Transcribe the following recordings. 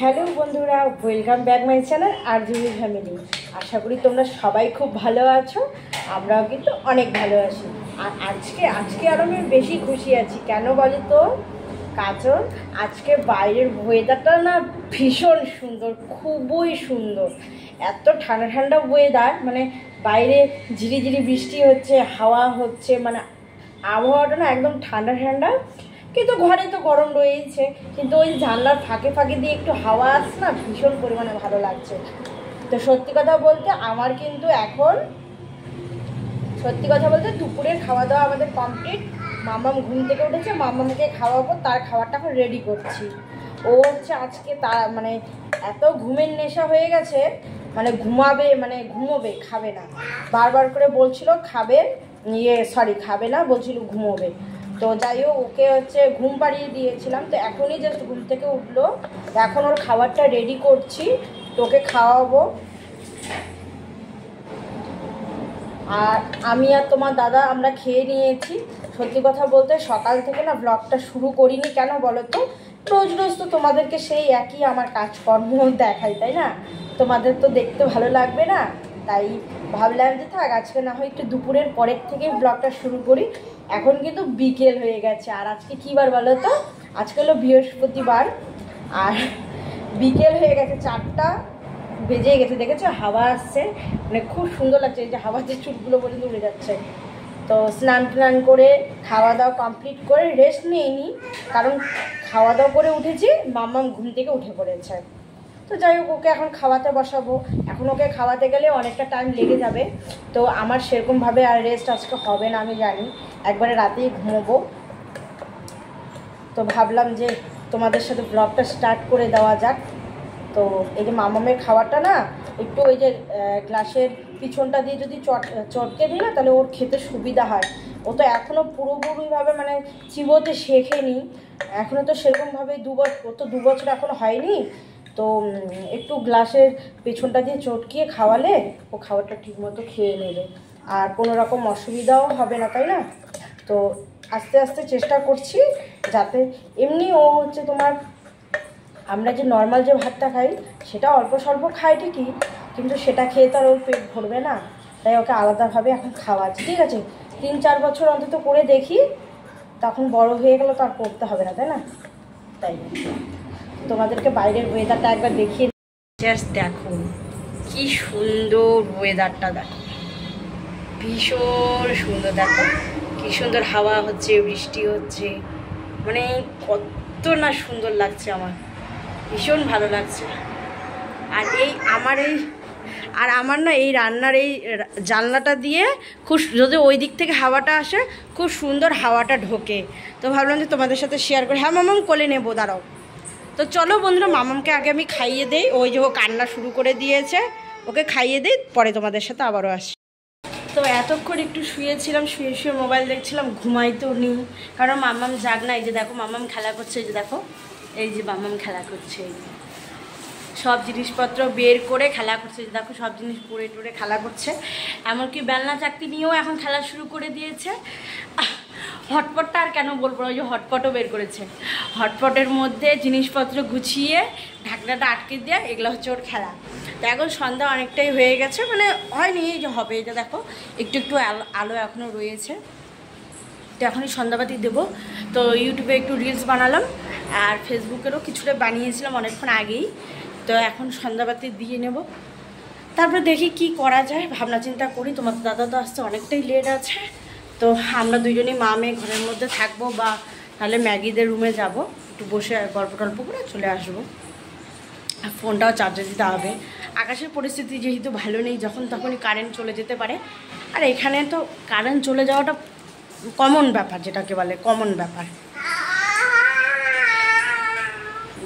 Hello বন্ধুরা, welcome back my channel আরজুবি family. আশা করি তোমরা সবাই খুব ভালো আছো, আমরাও কিন্তু অনেক ভালো আছি। আর আজকে আরও আমি বেশি খুশি আছি। কেন বলো তো? কারণ আজকে বাইরের ওয়েদারটা না ভীষণ সুন্দর, খুবই সুন্দর। এত ঠান্ডা ঠান্ডা ওয়েদার, মানে বাইরে ঝিরিঝিরি বৃষ্টি হচ্ছে, হাওয়া হচ্ছে, মানে আবহাওয়াটা না একদম ঠান্ডা ঠান্ডা। কিন্তু ঘরে তো গরম রয়েছে, কিন্তু ওই জানলার ফাঁকে ফাঁকে দিয়ে একটু হাওয়া আসছে না, ভীষণ পরিমাণে ভালো লাগছে। তো সত্যি কথা বলতে আমার কিন্তু এখন দুপুরের খাওয়া দাওয়া আমাদের কমপ্লিট। মাম্মাম ঘুম থেকে উঠেছে, মাম্মামকে খাওয়াবো, তার খাবারটা এখন রেডি করছি। ও হচ্ছে আজকে মানে এত ঘুমের নেশা হয়ে গেছে, মানে ঘুমোবে, খাবে না। বারবার করে বলছিল খাবে, খাবে না, বলছিল ঘুমোবে। তো যাই হোক, ওকে হচ্ছে ঘুম পাড়িয়ে দিয়েছিলাম। তো এখনই জাস্ট ঘুম থেকে উঠলো, এখন ওর খাবারটা রেডি করছি, তো ওকে খাওয়াবো। আর আমি আর তোমার দাদা আমরা খেয়ে নিয়েছি। সত্যি কথা বলতে সকাল থেকে না ব্লগটা শুরু করিনি। কেন বলো তো? রোজ রোজ তো তোমাদেরকে সেই একই আমার কাজকর্ম দেখাই, তাই না? তোমাদের তো দেখতে ভালো লাগবে না, তাই ভাবলাম যে থাক, আজকে না হয় একটু দুপুরের পরের থেকে ব্লগটা শুরু করি। এখন কিন্তু বিকেল হয়ে গেছে। আর আজকে কী বার বলো তো? আজকে হলো বৃহস্পতিবার, আর বিকেল হয়ে গেছে, 4টা বেজে গেছে। দেখেছো হাওয়া আসছে, মানে খুব সুন্দর লাগছে। এই যে হাওয়াতে চুলগুলো পর্যন্ত উড়ে যাচ্ছে। তো স্নান টান করে খাওয়া দাওয়া কমপ্লিট করে রেস্ট নিইনি, কারণ খাওয়া দাওয়া করে উঠেছি, মাম্মাম ঘুম থেকে উঠে পড়েছে। তো যাই হোক, ওকে এখন খাওয়াতে বসাবো। এখন ওকে খাওয়াতে গেলে অনেকটা টাইম লেগে যাবে। তো আমার সেরকমভাবে আর রেস্ট আজকে হবে না, আমি জানি। একবারে রাতেই ঘুমোবো। তো ভাবলাম যে তোমাদের সাথে ব্লগটা স্টার্ট করে দেওয়া যাক। তো এই যে মামামের খাবারটা না একটু ওই যে গ্লাসের পিছনটা দিয়ে যদি চটকে দিই না, তাহলে ওর খেতে সুবিধা হয়। ও তো এখনও পুরোপুরিভাবে মানে চিবোতে শেখেনি, এখনও তো সেরকমভাবে ও তো 2 বছর এখনও হয়নি। তো একটু গ্লাসের পেছনটা দিয়ে চটকিয়ে খাওয়ালে ও খাবারটা ঠিকমতো খেয়ে নেবে, আর কোনো রকম অসুবিধাও হবে না, তাই না? তো আস্তে আস্তে চেষ্টা করছি যাতে এমনি ও হচ্ছে তোমার, আমরা যে নর্মাল যে ভাতটা খাই সেটা অল্প স্বল্প খাই ঠিকই, কিন্তু সেটা খেয়ে তো আর ওর পেট ভরবে না। তাই ওকে আলাদাভাবে এখন খাওয়াচ্ছি। ঠিক আছে, 3-4 বছর অন্তত করে দেখি, তখন বড় হয়ে গেলে তো আর করতে হবে না, তাই না? তাই তোমাদেরকে বাইরের ওয়েদারটা একবার দেখিয়ে, জাস্ট দেখো কি সুন্দর ওয়েদারটা, দেখো ভীষণ সুন্দর। দেখো কি সুন্দর হাওয়া হচ্ছে, বৃষ্টি হচ্ছে, মানে কত না সুন্দর লাগছে, আমার ভীষণ ভালো লাগছে। আর আমার না এই রান্নার এই জানলাটা দিয়ে খুব, যদি ওই দিক থেকে হাওয়াটা আসে, খুব সুন্দর হাওয়াটা ঢোকে। তো ভাবলাম যে তোমাদের সাথে শেয়ার করি। হ্যাঁ মামাম কোলে নেবো, দাঁড়াও। তো চলো বন্ধুরা, মামামকে আগে আমি খাইয়ে দিই। ওই যে ও কান্না শুরু করে দিয়েছে, ওকে খাইয়ে দিই, পরে তোমাদের সাথে আবারও আসি। তো এতক্ষণ একটু শুয়েছিলাম, শুয়ে মোবাইল দেখছিলাম, ঘুমাইতেও নি, কারণ মাম্মাম জাগ না। এই যে দেখো মাম্মাম খেলা করছে, এই যে দেখো, এই যে মাম্মাম খেলা করছে, এই যে সব জিনিসপত্র বের করে খেলা করছে, দেখো সব জিনিস পরে টরে খেলা করছে। এমনকি বেলনা চাকতি নিয়েও এখন খেলা শুরু করে দিয়েছে। হটপটটা আর কেন বলবো, ওই যে হটপটও বের করেছে। হটপটের মধ্যে জিনিসপত্র গুছিয়ে ঢাকনাটা আটকে দিয়ে, এগুলো হচ্ছে ওর খেলা। তো এখন সন্ধ্যা অনেকটাই হয়ে গেছে, মানে হয়নি, এই যে হবে। এটা দেখো একটু একটু আলো এখনও রয়েছে। তো এখনই সন্ধ্যাবাতি দেবো। তো ইউটিউবে একটু রিলস বানালাম, আর ফেসবুকেরও কিছুটা বানিয়েছিলাম অনেকক্ষণ আগেই। তো এখন সন্ধ্যাবাতি দিয়ে নেব, তারপরে দেখি কি করা যায়, ভাবনা চিন্তা করি। তোমার দাদা তো আসতে অনেকটাই লেট আছে। তো আমরা দুজনেই মা মেয়ে ঘরের মধ্যে থাকবো, বা তাহলে ম্যাগিদের রুমে যাব, একটু বসে গল্প টল্প করে চলে আসবো। আর ফোনটাও চার্জে দিতে হবে। আকাশের পরিস্থিতি যেহেতু ভালো নেই, যখন তখনই কারেন্ট চলে যেতে পারে। আর এখানে তো কারেন্ট চলে যাওয়াটা কমন ব্যাপার, যেটাকে বলে কমন ব্যাপার।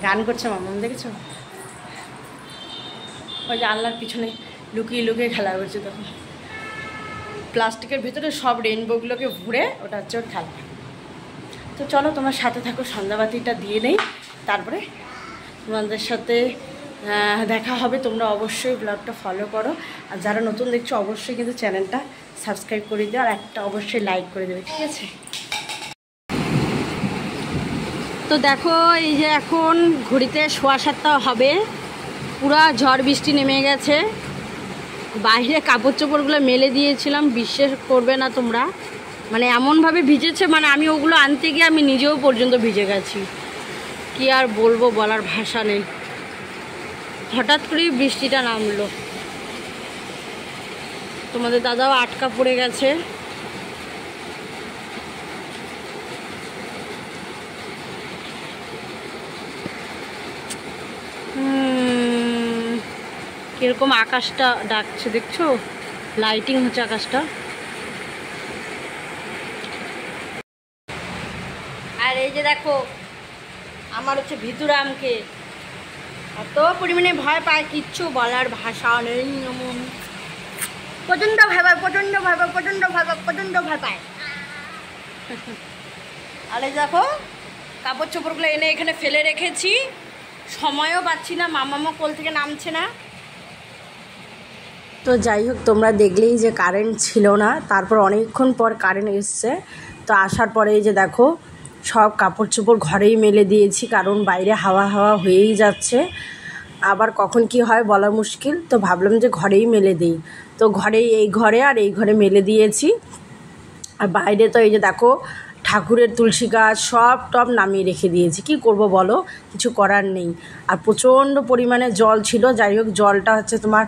গান করছে মামা, দেখেছো? ওই যে আল্লাহর পিছনে লুকিয়ে লুকিয়ে খেলা করছে, তখন প্লাস্টিকের ভেতরে সব রেইনবোগুলোকে ভরে, ওটা হচ্ছে ওর খেলা। তো চলো তোমার সাথে থাকো, সন্ধ্যাবাতিটা দিয়ে নেই, তারপরে তোমাদের সাথে দেখা হবে। তোমরা অবশ্যই ব্লগটা ফলো করো, আর যারা নতুন দেখছো অবশ্যই কিন্তু চ্যানেলটা সাবস্ক্রাইব করে দিও, আর একটা অবশ্যই লাইক করে দেবে, ঠিক আছে? তো দেখো এই যে এখন ঘড়িতে 7:15 হবে, পুরা ঝড় বৃষ্টি নেমে গেছে। বাইরে কাপড় চোপড়গুলো মেলে দিয়েছিলাম, বিশ্বাস করবে না তোমরা, মানে এমনভাবে ভিজেছে, মানে আমি ওগুলো আনতে গিয়ে আমি নিজেও পর্যন্ত ভিজে গেছি। কি আর বলবো, বলার ভাষা নেই। হঠাৎ করেই বৃষ্টিটা নামলো, তোমাদের দাদাও আটকা পড়ে গেছে। কিরকম আকাশটা ডাকছে দেখছো, লাইটিং হচ্ছে আকাশটা। আর এই যে দেখো আমার হচ্ছে ভিতুরামকে এত পরিমাণে ভয় পায়, কিচ্ছু বলার ভাষা নেই। এমন প্রচণ্ড ভয় পায়, প্রচণ্ড ভয় পায়, প্রচণ্ড ভয় পায়, প্রচণ্ড ভয় পায়। আর এই দেখো কাপড় চোপড়গুলো এনে এখানে ফেলে রেখেছি, সময়ও পাচ্ছি না, মামামা কোল থেকে নামছে না। তো যাই হোক, তোমরা দেখলেই যে কারেন্ট ছিল না, তারপর অনেকক্ষণ পর কারেন্ট এসছে। তো আসার পরে এই যে দেখো সব কাপড় চোপড় ঘরেই মেলে দিয়েছি, কারণ বাইরে হাওয়া হাওয়া হয়েই যাচ্ছে, আবার কখন কি হয় বলা মুশকিল। তো ভাবলাম যে ঘরেই মেলে দিই, তো ঘরেই এই ঘরে আর এই ঘরে মেলে দিয়েছি। আর বাইরে তো এই যে দেখো ঠাকুরের তুলসী গাছ সব টব নামিয়ে রেখে দিয়েছি, কি করব বলো, কিছু করার নেই। আর প্রচণ্ড পরিমাণে জল ছিল, যাই হোক জলটা হচ্ছে তোমার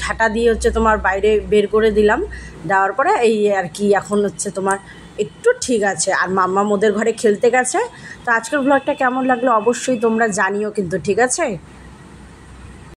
ঝাঁটা দিয়ে হচ্ছে তোমার বাইরে বের করে দিলাম, দেওয়ার পরে এই আর কি এখন হচ্ছে তোমার একটু ঠিক আছে। আর মাম্মা ওদের ঘরে খেলতে গেছে। তো আজকের ব্লগটা কেমন লাগলো অবশ্যই তোমরা জানিও কিন্তু, ঠিক আছে।